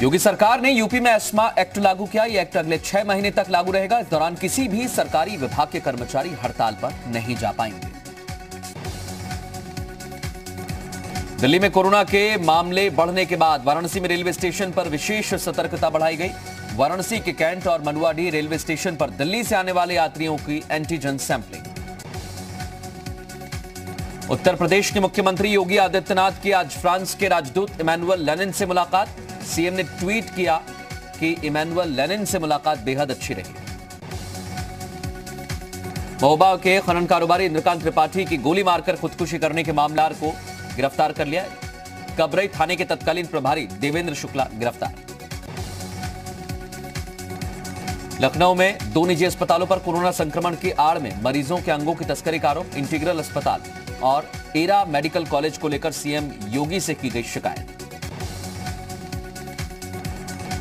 योगी सरकार ने यूपी में एस्मा एक्ट लागू किया। यह एक्ट अगले 6 महीने तक लागू रहेगा। इस दौरान किसी भी सरकारी विभाग के कर्मचारी हड़ताल पर नहीं जा पाएंगे। दिल्ली में कोरोना के मामले बढ़ने के बाद वाराणसी में रेलवे स्टेशन पर विशेष सतर्कता बढ़ाई गई। वाराणसी के कैंट और मंडुआडीह रेलवे स्टेशन पर दिल्ली से आने वाले यात्रियों की एंटीजन सैंपलिंग। उत्तर प्रदेश के मुख्यमंत्री योगी आदित्यनाथ की आज फ्रांस के राजदूत इमैनुअल लेनिन से मुलाकात। सीएम ने ट्वीट किया कि इमैनुअल लेनिन से मुलाकात बेहद अच्छी रही। महोबा के खनन कारोबारी इंद्रकांत त्रिपाठी की गोली मारकर खुदकुशी करने के मामलार को गिरफ्तार कर लिया। कबरई थाने के तत्कालीन प्रभारी देवेंद्र शुक्ला गिरफ्तार। लखनऊ में 2 निजी अस्पतालों पर कोरोना संक्रमण की आड़ में मरीजों के अंगों की तस्करी का आरोप। इंटीग्रल अस्पताल और एरा मेडिकल कॉलेज को लेकर सीएम योगी से की गई शिकायत।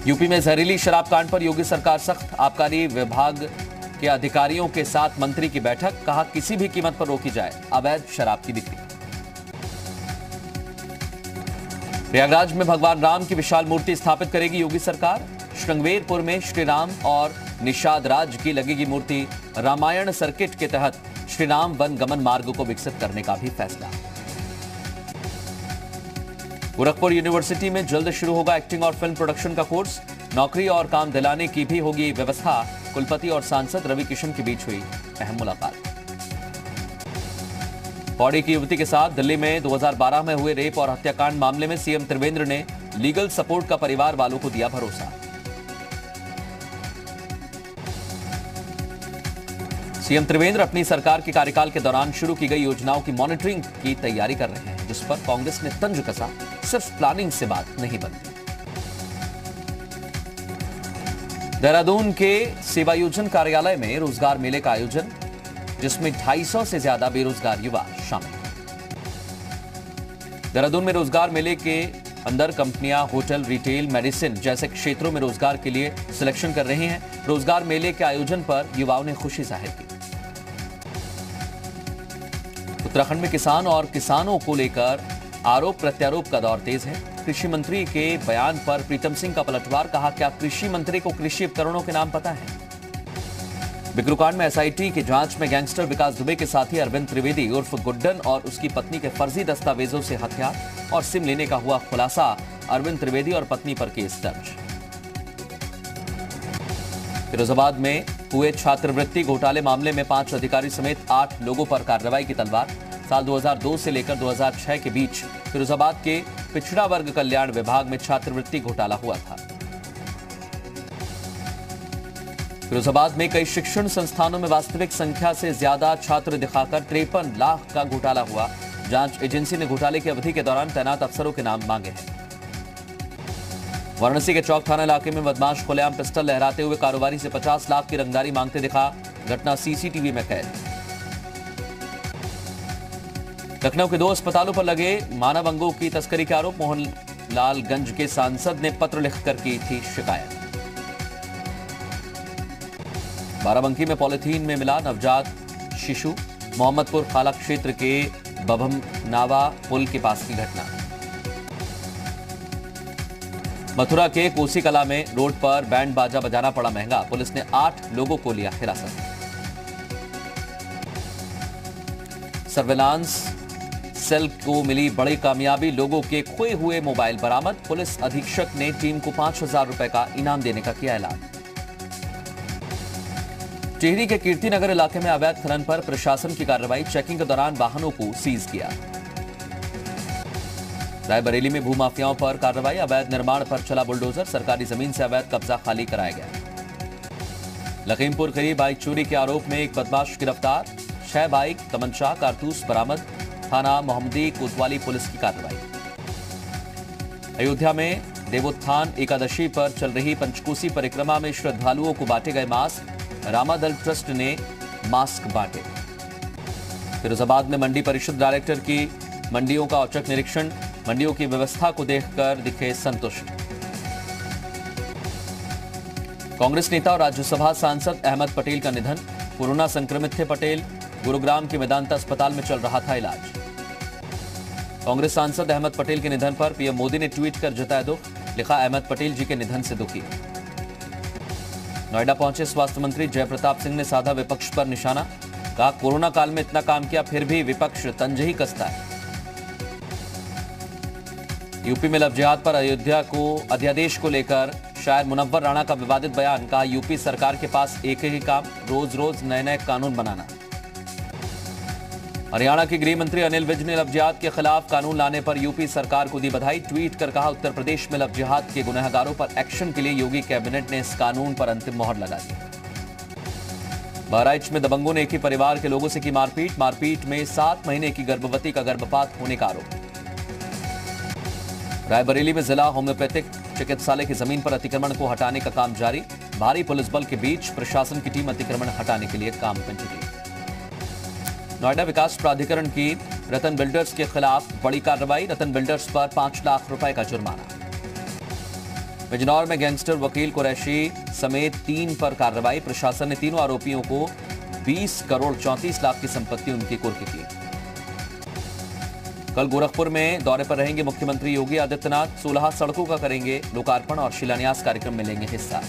यूपी में जहरीली शराब कांड पर योगी सरकार सख्त। आबकारी विभाग के अधिकारियों के साथ मंत्री की बैठक। कहा किसी भी कीमत पर रोकी जाए अवैध शराब की बिक्री। प्रयागराज में भगवान राम की विशाल मूर्ति स्थापित करेगी योगी सरकार। श्रृंगवेरपुर में श्री राम और निषाद राज की लगेगी मूर्ति। रामायण सर्किट के तहत श्री राम वन गमन मार्ग को विकसित करने का भी फैसला। गोरखपुर यूनिवर्सिटी में जल्द शुरू होगा एक्टिंग और फिल्म प्रोडक्शन का कोर्स। नौकरी और काम दिलाने की भी होगी व्यवस्था। कुलपति और सांसद रवि किशन के बीच हुई अहम मुलाकात। पौड़ी की युवती के साथ दिल्ली में 2012 में हुए रेप और हत्याकांड मामले में सीएम त्रिवेंद्र ने लीगल सपोर्ट का परिवार वालों को दिया भरोसा। सीएम त्रिवेंद्र अपनी सरकार के कार्यकाल के दौरान शुरू की गई योजनाओं की मॉनिटरिंग की तैयारी कर रहे हैं, जिस पर कांग्रेस ने तंज कसा। सिर्फ प्लानिंग से बात नहीं बनती। देहरादून के सेवायोजन कार्यालय में रोजगार मेले का आयोजन, जिसमें 250 से ज्यादा बेरोजगार युवा शामिल। देहरादून में रोजगार मेले के अंदर कंपनियां होटल, रिटेल, मेडिसिन जैसे क्षेत्रों में रोजगार के लिए सिलेक्शन कर रही हैं। रोजगार मेले के आयोजन पर युवाओं ने खुशी जाहिर की। उत्तराखंड में किसान और किसानों को लेकर आरोप प्रत्यारोप का दौर तेज है। कृषि मंत्री के बयान पर प्रीतम सिंह का पलटवार। कहा क्या कृषि मंत्री को कृषि उपकरणों के नाम पता है? बिकरूकांड में एसआईटी की जांच में गैंगस्टर विकास दुबे के साथी अरविंद त्रिवेदी उर्फ गुड्डन और उसकी पत्नी के फर्जी दस्तावेजों से हथियार और सिम लेने का हुआ खुलासा। अरविंद त्रिवेदी और पत्नी पर केस दर्ज। फिरोजाबाद में हुए छात्रवृत्ति घोटाले मामले में 5 अधिकारी समेत 8 लोगों पर कार्रवाई की तलवार। साल 2002 से लेकर 2006 के बीच फिरोजाबाद के पिछड़ा वर्ग कल्याण विभाग में छात्रवृत्ति घोटाला हुआ था। फिरोजाबाद में कई शिक्षण संस्थानों में वास्तविक संख्या से ज्यादा छात्र दिखाकर 53 लाख का घोटाला हुआ। जांच एजेंसी ने घोटाले की अवधि के दौरान तैनात अफसरों के नाम मांगे हैं। वाराणसी के चौक थाना इलाके में बदमाश खुलेआम पिस्टल लहराते हुए कारोबारी से 50 लाख की रंगदारी मांगते दिखा। घटना सीसीटीवी में कैद। लखनऊ के 2 अस्पतालों पर लगे मानव अंगों की तस्करी के आरोप। मोहनलालगंज के सांसद ने पत्र लिखकर की थी शिकायत। बाराबंकी में पॉलिथीन में मिला नवजात शिशु। मोहम्मदपुर खाला क्षेत्र के बभमनावा पुल के पास की घटना। मथुरा के कोसी कला में रोड पर बैंड बाजा बजाना पड़ा महंगा। पुलिस ने 8 लोगों को लिया हिरासत में। सर्विलांस सेल को मिली बड़ी कामयाबी। लोगों के खोए हुए मोबाइल बरामद। पुलिस अधीक्षक ने टीम को 5000 रुपए का इनाम देने का किया ऐलान। टिहरी के कीर्तिनगर इलाके में अवैध खनन पर प्रशासन की कार्रवाई। चेकिंग के दौरान वाहनों को सीज किया। रायबरेली में भूमाफियाओं पर कार्रवाई। अवैध निर्माण पर चला बुलडोजर। सरकारी जमीन से अवैध कब्जा खाली कराया गया। लखीमपुर खीरी बाइक चोरी के आरोप में एक बदमाश गिरफ्तार। 6 बाइक, तमंचा, कारतूस बरामद। थाना मोहम्मदी कोतवाली पुलिस की कार्रवाई। अयोध्या में देवोत्थान एकादशी पर चल रही पंचकोसी परिक्रमा में श्रद्धालुओं को बांटे गए मास्क। रामादल ट्रस्ट ने मास्क बांटे। फिरोजाबाद में मंडी परिषद डायरेक्टर की मंडियों का औचक निरीक्षण। मंडियों की व्यवस्था को देखकर दिखे संतुष्ट। कांग्रेस नेता और राज्यसभा सांसद अहमद पटेल का निधन। कोरोना संक्रमित थे पटेल। गुरुग्राम के मेदांता अस्पताल में चल रहा था इलाज। कांग्रेस सांसद अहमद पटेल के निधन पर पीएम मोदी ने ट्वीट कर जताया दुख। लिखा, अहमद पटेल जी के निधन से दुखी। नोएडा पहुंचे स्वास्थ्य मंत्री जयप्रताप सिंह ने साधा विपक्ष पर निशाना। कहा, कोरोना काल में इतना काम किया फिर भी विपक्ष तंज ही कसता है। यूपी में लव जिहाद पर अयोध्या को अध्यादेश को लेकर शायर मुनव्वर राणा का विवादित बयान। कहा, यूपी सरकार के पास एक ही काम, रोज रोज नए नए कानून बनाना। हरियाणा के गृह मंत्री अनिल विज ने लव जिहाद के खिलाफ कानून लाने पर यूपी सरकार को दी बधाई। ट्वीट कर कहा, उत्तर प्रदेश में लव जिहाद के गुनहगारों पर एक्शन के लिए योगी कैबिनेट ने इस कानून पर अंतिम मोहर लगा दी। बहराइच में दबंगों ने एक ही परिवार के लोगों से की मारपीट। मारपीट में 7 महीने की गर्भवती का गर्भपात होने का आरोप। रायबरेली में जिला होम्योपैथिक चिकित्सालय की जमीन पर अतिक्रमण को हटाने का काम जारी। भारी पुलिस बल के बीच प्रशासन की टीम अतिक्रमण हटाने के लिए काम कर जुटी। नोएडा विकास प्राधिकरण की रतन बिल्डर्स के खिलाफ बड़ी कार्रवाई। रतन बिल्डर्स पर 5 लाख रुपए का जुर्माना। बिजनौर में गैंगस्टर वकील कुरैशी समेत 3 पर कार्रवाई। प्रशासन ने तीनों आरोपियों को 20 करोड़ 34 लाख की संपत्ति उनकी कुर्क की। कल गोरखपुर में दौरे पर रहेंगे मुख्यमंत्री योगी आदित्यनाथ। 16 सड़कों का करेंगे लोकार्पण और शिलान्यास कार्यक्रम में लेंगे हिस्सा।